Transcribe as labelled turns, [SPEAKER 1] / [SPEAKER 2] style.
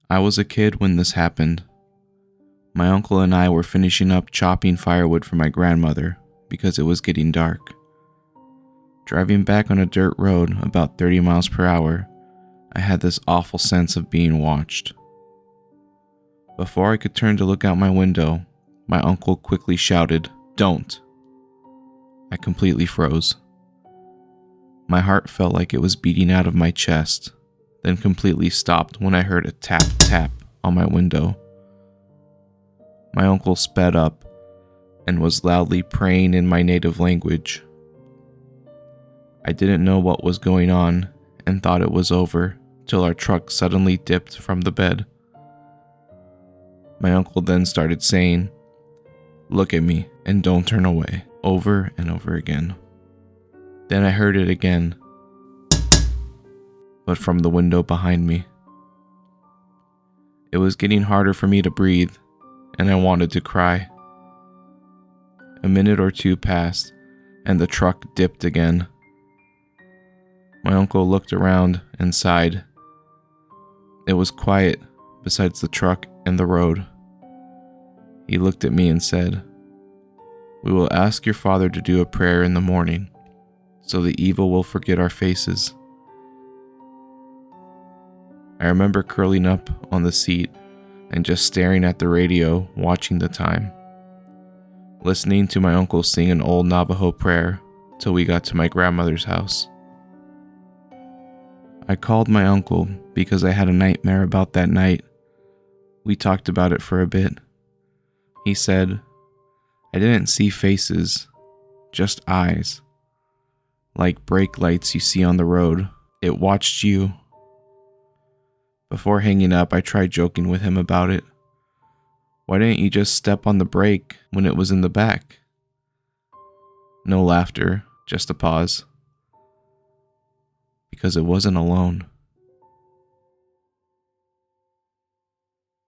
[SPEAKER 1] I was a kid when this happened. My uncle and I were finishing up chopping firewood for my grandmother because it was getting dark. Driving back on a dirt road about 30 miles per hour, I had this awful sense of being watched. Before I could turn to look out my window, my uncle quickly shouted, "Don't!" I completely froze. My heart felt like it was beating out of my chest, then completely stopped when I heard a tap tap on my window. My uncle sped up and was loudly praying in my native language. I didn't know what was going on and thought it was over till our truck suddenly dipped from the bed. My uncle then started saying, "Look at me and don't turn away," over and over again. Then I heard it again, but from the window behind me. It was getting harder for me to breathe, and I wanted to cry. A minute or two passed, and the truck dipped again. My uncle looked around and sighed. It was quiet besides the truck and the road. He looked at me and said, "We will ask your father to do a prayer in the morning, so the evil will forget our faces." I remember curling up on the seat and just staring at the radio, watching the time, listening to my uncle sing an old Navajo prayer till we got to my grandmother's house. I called my uncle because I had a nightmare about that night. We talked about it for a bit. He said, "I didn't see faces, just eyes. Like brake lights you see on the road. It watched you." Before hanging up, I tried joking with him about it. "Why didn't you just step on the brake when it was in the back?" No laughter, just a pause. Because it wasn't alone.